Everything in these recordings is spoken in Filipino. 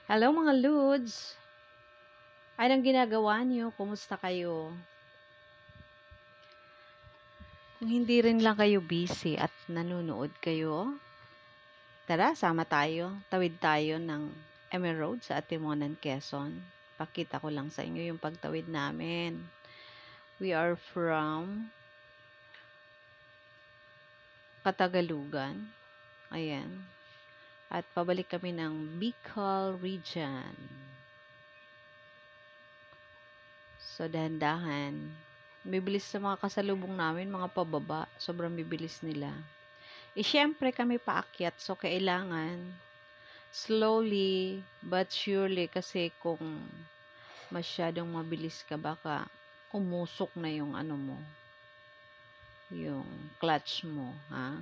Hello mga Lods! Anong ginagawa niyo? Kumusta kayo? Kung hindi rin lang kayo busy at nanonood kayo, tara, sama tayo. Tawid tayo ng ML Road sa Atimonan, Quezon. Pakita ko lang sa inyo yung pagtawid namin. We are from Katagalugan. Ayan. At pabalik kami ng Bicol Region. So, dahan-dahan. Bibilis sa mga kasalubong namin, mga pababa. Sobrang bibilis nila. Siyempre kami paakyat. So, kailangan slowly but surely kasi kung masyadong mabilis ka, baka umusok na yung ano mo. Yung clutch mo, ha?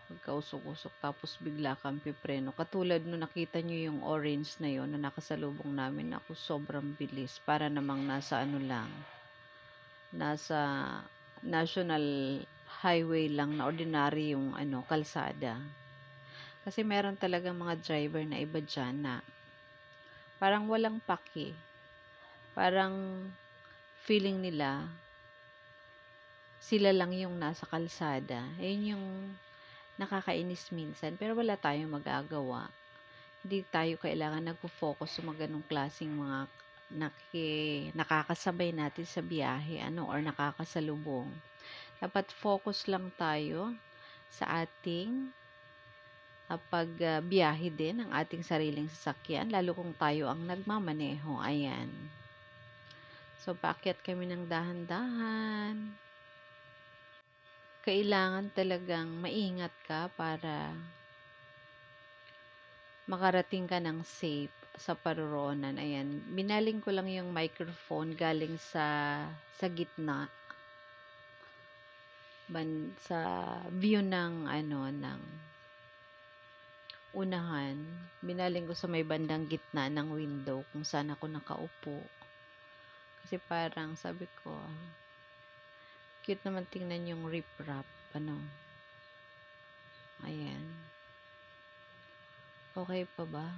Pagkausok-usok tapos bigla kang pipreno. Katulad no nakita nyo yung orange na yon na nakasalubong namin. Ako sobrang bilis. Para namang nasa ano lang. Nasa national highway lang na ordinary yung kalsada. Kasi meron talagang mga driver na iba dyan na parang walang paki. Parang feeling nila sila lang yung nasa kalsada. Ayun yung nakakainis minsan. Pero wala tayong magagawa. Hindi tayo kailangan nagpo-focus sa mga ganong klaseng mga nakakasabay natin sa biyahe or nakakasalubong. Dapat focus lang tayo sa ating pagbiyahe din ng ating sariling sasakyan, lalo kung tayo ang nagmamaneho. Ayan. So, paakyat kami ng dahan-dahan. Kailangan talagang maingat ka para makarating ka ng safe sa paruroonan. Ayan. Binaling ko lang yung microphone galing sa gitna. Sa view ng ng unahan, binaling ko sa may bandang gitna ng window kung saan ako nakaupo. Kasi parang sabi ko, cute naman tingnan yung riprap. Ayan. Okay pa ba?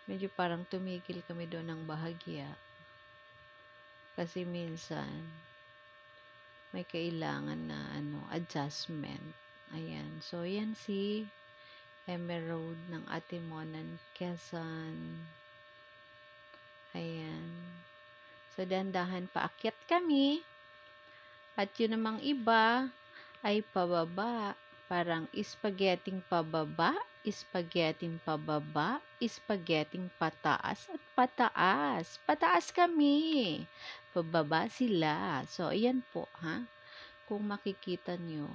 Medyo parang tumigil kami doon ng bahagya. Kasi minsan, may kailangan na adjustment. Ayan. So, yan si Road ng Atimonan, Quezon. Ayan. So, dahan-dahan paakyat kami. At yun namang iba ay pababa. Parang spaghetti pababa, spaghetti pababa, spaghetti pataas at pataas. Pataas kami. Pababa sila. So, ayan po, ha? Kung makikita nyo,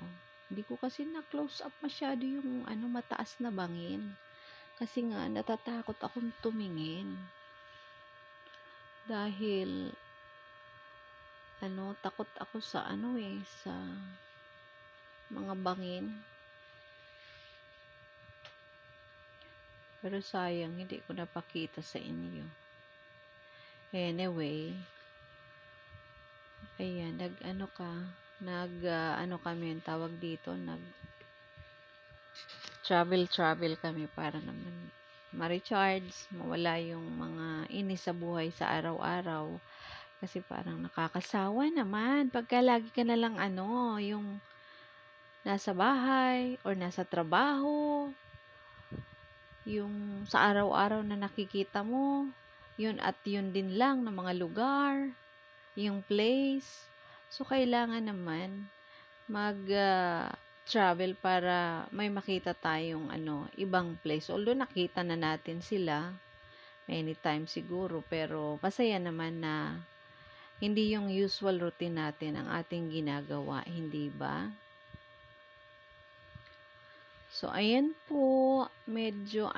hindi ko kasi na-close up masyado yung mataas na bangin. Kasi nga, natatakot akong tumingin. Dahil, takot ako sa sa mga bangin. Pero sayang, hindi ko napakita sa inyo. Anyway, ayan, kami yung tawag dito, travel kami para naman ma-recharge, mawala yung mga inis sa buhay sa araw-araw. Kasi parang nakakasawa naman pagka lagi ka na lang yung nasa bahay or nasa trabaho, yung sa araw-araw na nakikita mo, yun at yun din lang ng mga lugar, yung place. So, kailangan naman travel para may makita tayong ibang place. Although nakita na natin sila many times siguro, pero masaya naman na hindi yung usual routine natin ang ating ginagawa, hindi ba? So, ayan po, medyo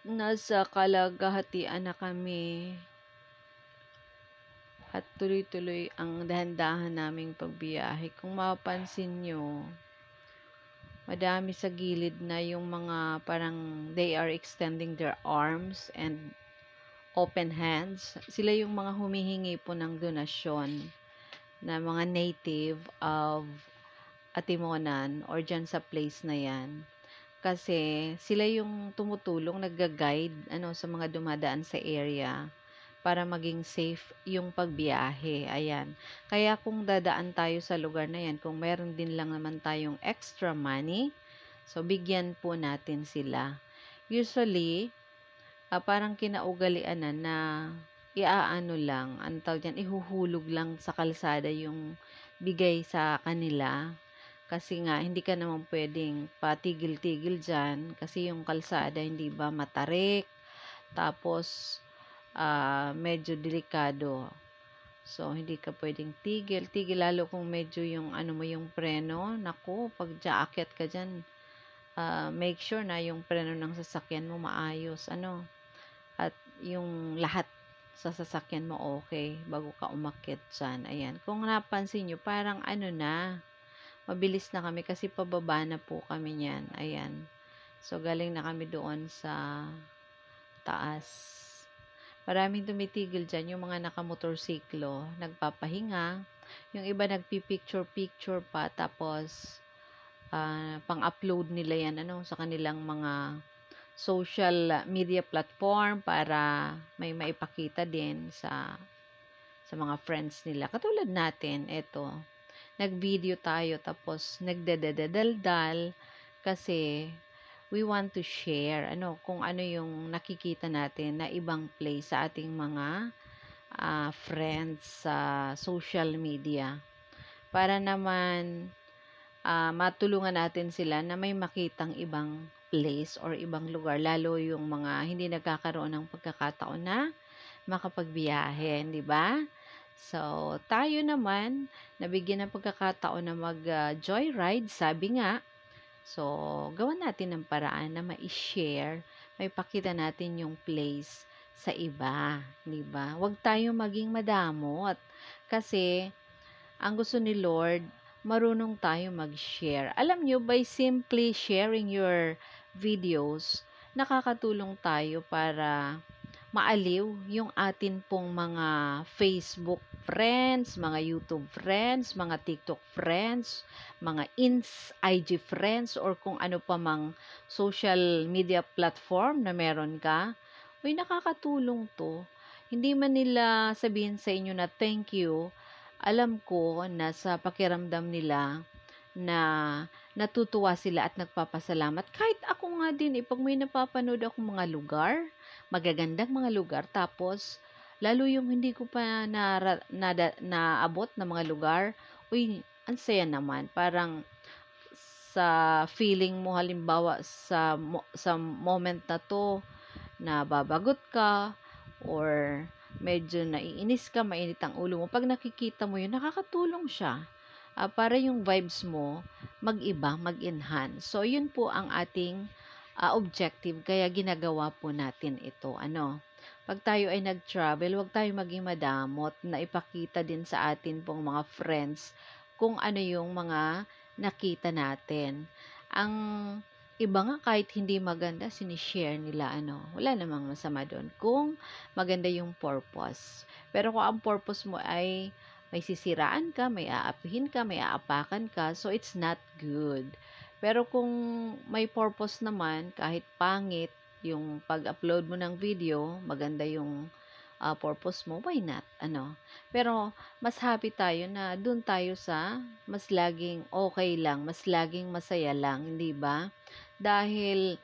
nasa kalagahatian na kami. At tuloy-tuloy ang dahan-dahan naming pagbiyahe. Kung mapapansin nyo, madami sa gilid na yung mga parang they are extending their arms and open hands. Sila yung mga humihingi po ng donasyon na mga native of Atimonan or dyan sa place na yan. Kasi sila yung tumutulong, nagga-guide sa mga dumadaan sa area para maging safe yung pagbiyahe, ayan. Kaya kung dadaan tayo sa lugar na yan, kung meron din lang naman tayong extra money, so bigyan po natin sila. Usually, parang kinaugalian na iaano lang, anong tawag diyan, ihuhulog lang sa kalsada yung bigay sa kanila. Kasi nga, hindi ka naman pwedeng patigil-tigil dyan kasi yung kalsada hindi ba matarik, tapos medyo delikado. So, hindi ka pwedeng tigil lalo kung medyo yung mo yung preno, naku, pag aakyat ka dyan, make sure na yung preno ng sasakyan mo maayos, at yung lahat sa sasakyan mo okay bago ka umakyat dyan. Ayan, kung napansin nyo, parang mabilis na kami kasi pababa na po kami niyan. Ayan, so galing na kami doon sa taas. Maraming tumitigil dyan, yung mga nakamotorsiklo, nagpapahinga, yung iba nagpipicture-picture pa, tapos pang-upload nila yan sa kanilang mga social media platform para may maipakita din sa mga friends nila. Katulad natin, eto, nag-video tayo tapos nagdadadaldal kasi we want to share kung ano yung nakikita natin na ibang place sa ating mga friends sa social media para naman matulungan natin sila na may makitang ibang place or ibang lugar, lalo yung mga hindi nagkakaroon ng pagkakataon na makapagbiyahe, di ba? So, tayo naman, nabigyan ng pagkakataon na mag-joyride, sabi nga. So, gawan natin ng paraan na ma-share, may pakita natin yung place sa iba, di ba? Huwag tayo maging madamot kasi ang gusto ni Lord, marunong tayo mag-share. Alam nyo, by simply sharing your videos, nakakatulong tayo para maaliw yung atin pong mga Facebook friends, mga YouTube friends, mga TikTok friends, mga IG friends, or kung ano pa mang social media platform na meron ka. Uy, nakakatulong to. Hindi man nila sabihin sa inyo na thank you, alam ko na sa pakiramdam nila na natutuwa sila at nagpapasalamat. Kahit ako nga din, pag may napapanood akong mga lugar, magagandang mga lugar, tapos lalo yung hindi ko pa naabot na mga lugar, uy, ang saya naman. Parang sa feeling mo, halimbawa sa moment na to, na babagot ka or medyo naiinis ka, mainit ang ulo mo, pag nakikita mo yun, nakakatulong siya para yung vibes mo mag-iba, mag-enhance. So, yun po ang ating objective, kaya ginagawa po natin ito. Pag tayo ay nag-travel, huwag tayo maging madamot na ipakita din sa atin pong mga friends kung ano yung mga nakita natin. Ang iba nga kahit hindi maganda, sinishare nila, wala namang masama doon kung maganda yung purpose. Pero kung ang purpose mo ay may sisiraan ka, may aapihin ka, may aapakan ka, so it's not good. Pero kung may purpose naman, kahit pangit yung pag-upload mo ng video, maganda yung purpose mo, why not? Pero mas happy tayo na dun tayo sa mas laging okay lang, mas laging masaya lang, hindi ba? Dahil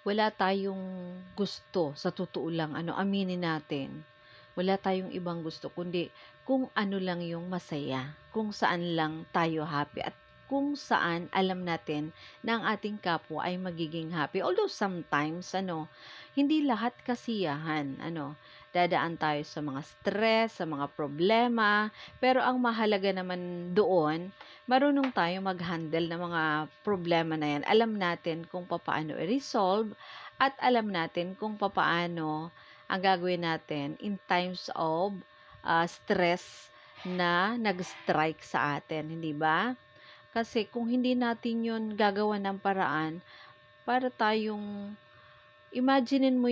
wala tayong gusto, sa totoo lang, aminin natin. Wala tayong ibang gusto, kundi kung ano lang yung masaya, kung saan lang tayo happy, at kung saan alam natin na ang ating kapwa ay magiging happy. Although sometimes, hindi lahat kasiyahan, dadaan tayo sa mga stress, sa mga problema, pero ang mahalaga naman doon, marunong tayo mag-handle ng mga problema na yan. Alam natin kung paano i-resolve at alam natin kung paano ang gagawin natin in times of stress na nag-strike sa atin, hindi ba? Kasi kung hindi natin yun gagawa ng paraan, para tayong, imaginein mo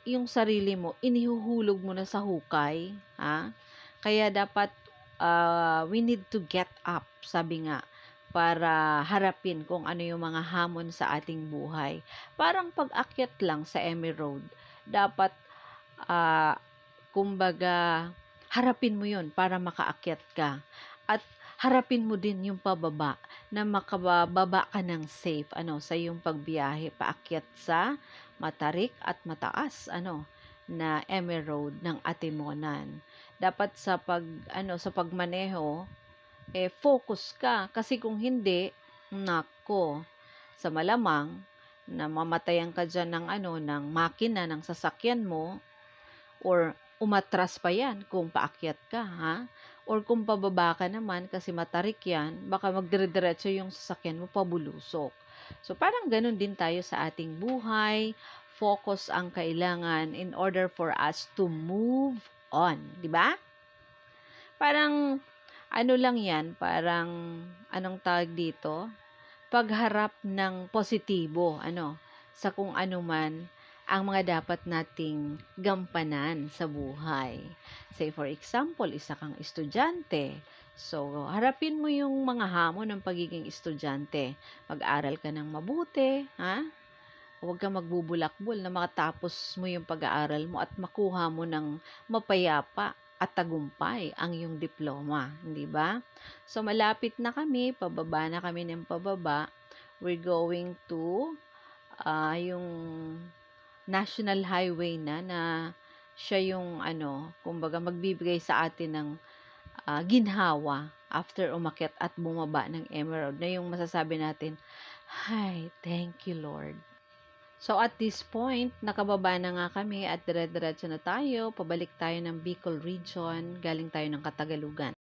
yung sarili mo, inihuhulog mo na sa hukay, ha? Kaya dapat we need to get up, sabi nga. para harapin kung ano yung mga hamon sa ating buhay. Parang pag-akyat lang sa Emerald, dapat ah, kumbaga harapin mo yun para makaakyat ka. At harapin mo din yung pababa na makababa ka ng safe sa yung pagbiyahe paakyat sa matarik at mataas na Emerald ng Atimonan. Dapat sa pagmaneho focus ka kasi kung hindi, nako, sa malamang na mamatayan ka diyan ng makina ng sasakyan mo, or umatras pa yan kung paakyat ka, ha? Or kung pababa ka naman kasi matarik yan, baka magdire-diretso yung sasakyan mo pabulusok. So, parang ganun din tayo sa ating buhay. Focus ang kailangan in order for us to move on. Di ba? Parang, lang yan, parang, anong tawag dito? Pagharap ng positibo, sa kung ano man ang mga dapat nating gampanan sa buhay. Say for example, isa kang estudyante. So, harapin mo yung mga hamon ng pagiging estudyante. Mag-aral ka ng mabuti, ha? Huwag kang magbubulakbol na makatapos mo yung pag-aaral mo at makuha mo ng mapayapa at tagumpay ang iyong diploma, hindi ba? So, malapit na kami, pababa na kami ng pababa. We're going to yung national highway na siya yung kumbaga magbibigay sa atin ng ginhawa after umakyat at bumaba ng Emerald, na yung masasabi natin, "Hi, thank you Lord." So at this point, nakababa na nga kami at dire-diretso na tayo, pabalik tayo ng Bicol Region, galing tayo ng Katagalugan.